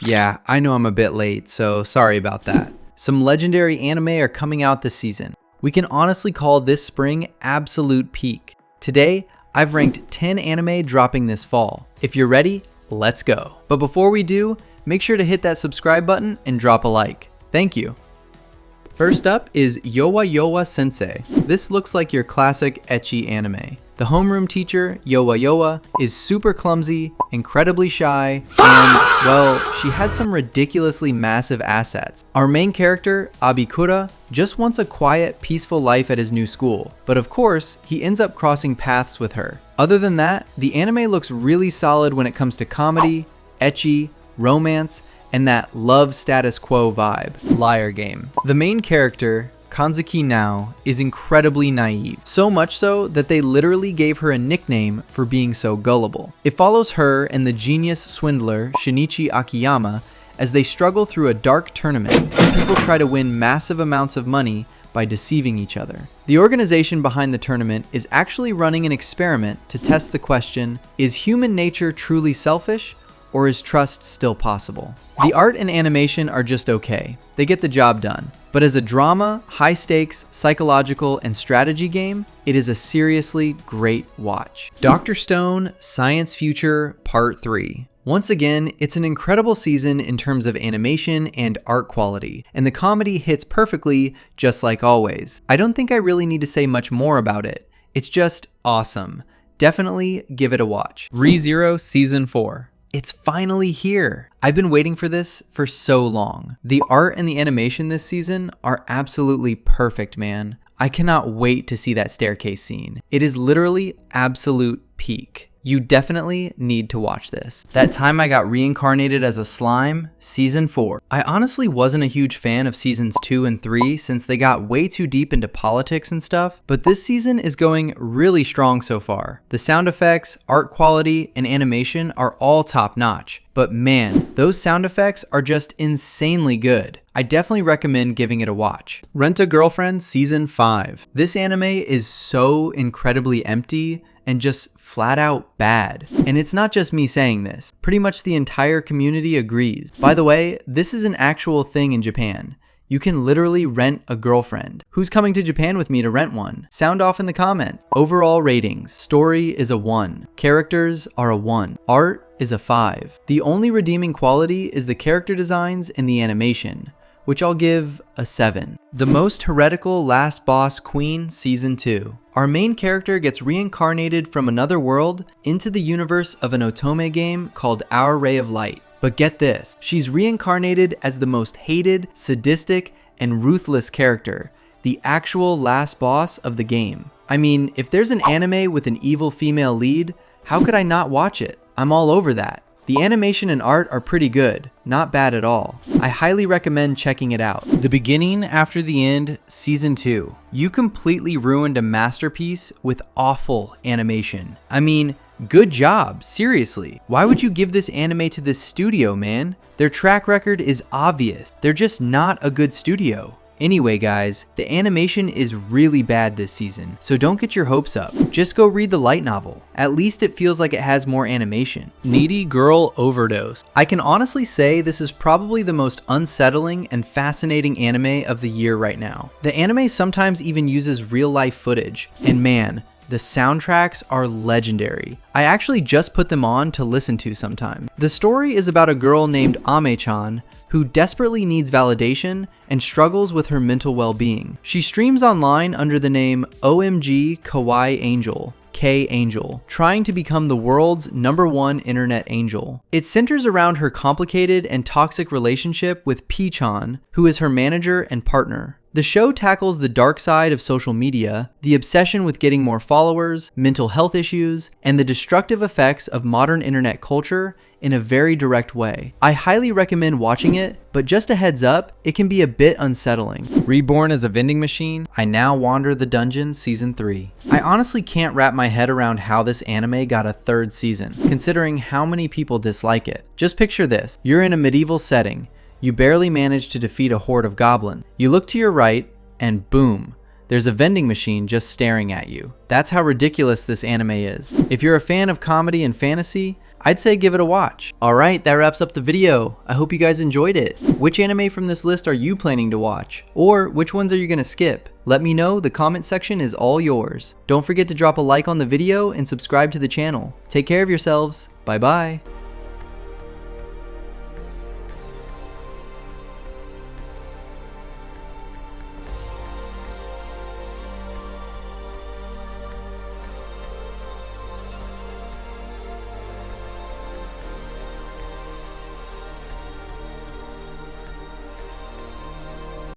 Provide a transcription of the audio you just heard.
Yeah, I know I'm a bit late, so sorry about that. Some legendary anime are coming out this season. We can honestly call this spring absolute peak. Today, I've ranked 10 anime dropping this fall. If you're ready, let's go. But before we do, make sure to hit that subscribe button and drop a like. Thank you. First up is Yowa Yowa Sensei. This looks like your classic ecchi anime. The homeroom teacher, Yowa Yowa, is super clumsy, incredibly shy, and, well, she has some ridiculously massive assets. Our main character, Abikura, just wants a quiet, peaceful life at his new school, but of course, he ends up crossing paths with her. Other than that, the anime looks really solid when it comes to comedy, ecchi, romance, and that love status quo vibe. Liar game. The main character, Kanzuki Nao, is incredibly naive, so much so that they literally gave her a nickname for being so gullible. It follows her and the genius swindler Shinichi Akiyama as they struggle through a dark tournament where people try to win massive amounts of money by deceiving each other. The organization behind the tournament is actually running an experiment to test the question, is human nature truly selfish, or is trust still possible? The art and animation are just okay. They get the job done. But as a drama, high-stakes, psychological, and strategy game, it is a seriously great watch. Dr. Stone Science Future Part 3. Once again, it's an incredible season in terms of animation and art quality, and the comedy hits perfectly, just like always. I don't think I really need to say much more about it. It's just awesome. Definitely give it a watch. ReZero Season 4. It's finally here. I've been waiting for this for so long. The art and the animation this season are absolutely perfect, man. I cannot wait to see that staircase scene. It is literally absolute peak. You definitely need to watch this. That time I got reincarnated as a slime, Season 4. I honestly wasn't a huge fan of Seasons 2 and 3 since they got way too deep into politics and stuff, but this season is going really strong so far. The sound effects, art quality, and animation are all top notch. But man, those sound effects are just insanely good. I definitely recommend giving it a watch. Rent-a-Girlfriend Season 5. This anime is so incredibly empty and just flat out bad. And it's not just me saying this. Pretty much the entire community agrees. By the way, this is an actual thing in Japan. You can literally rent a girlfriend. Who's coming to Japan with me to rent one? Sound off in the comments. Overall ratings. Story is a 1. Characters are a 1. Art is a 5. The only redeeming quality is the character designs and the animation, which I'll give a 7. The Most Heretical Last Boss Queen Season 2. Our main character gets reincarnated from another world into the universe of an otome game called Our Ray of Light. But get this, she's reincarnated as the most hated, sadistic, and ruthless character, the actual last boss of the game. I mean, if there's an anime with an evil female lead, how could I not watch it? I'm all over that. The animation and art are pretty good, not bad at all. I highly recommend checking it out. The Beginning After the End Season 2. You completely ruined a masterpiece with awful animation. I mean, good job, seriously. Why would you give this anime to this studio, man? Their track record is obvious. They're just not a good studio. Anyway guys, the animation is really bad this season, so don't get your hopes up. Just go read the light novel. At least it feels like it has more animation. Needy Girl Overdose. I can honestly say this is probably the most unsettling and fascinating anime of the year right now. The anime sometimes even uses real life footage, and man, the soundtracks are legendary. I actually just put them on to listen to sometime. The story is about a girl named Ame-chan who desperately needs validation and struggles with her mental well-being. She streams online under the name OMG Kawaii Angel, K-Angel, trying to become the world's #1 internet angel. It centers around her complicated and toxic relationship with P-chan, who is her manager and partner. The show tackles the dark side of social media, the obsession with getting more followers, mental health issues, and the destructive effects of modern internet culture in a very direct way. I highly recommend watching it, but just a heads up, it can be a bit unsettling. Reborn as a Vending Machine, I Now Wander the Dungeon Season 3. I honestly can't wrap my head around how this anime got a 3rd season, considering how many people dislike it. Just picture this, you're in a medieval setting. You barely manage to defeat a horde of goblins. You look to your right, and boom, there's a vending machine just staring at you. That's how ridiculous this anime is. If you're a fan of comedy and fantasy, I'd say give it a watch. Alright, that wraps up the video. I hope you guys enjoyed it. Which anime from this list are you planning to watch? Or which ones are you gonna skip? Let me know, the comment section is all yours. Don't forget to drop a like on the video and subscribe to the channel. Take care of yourselves. Bye bye.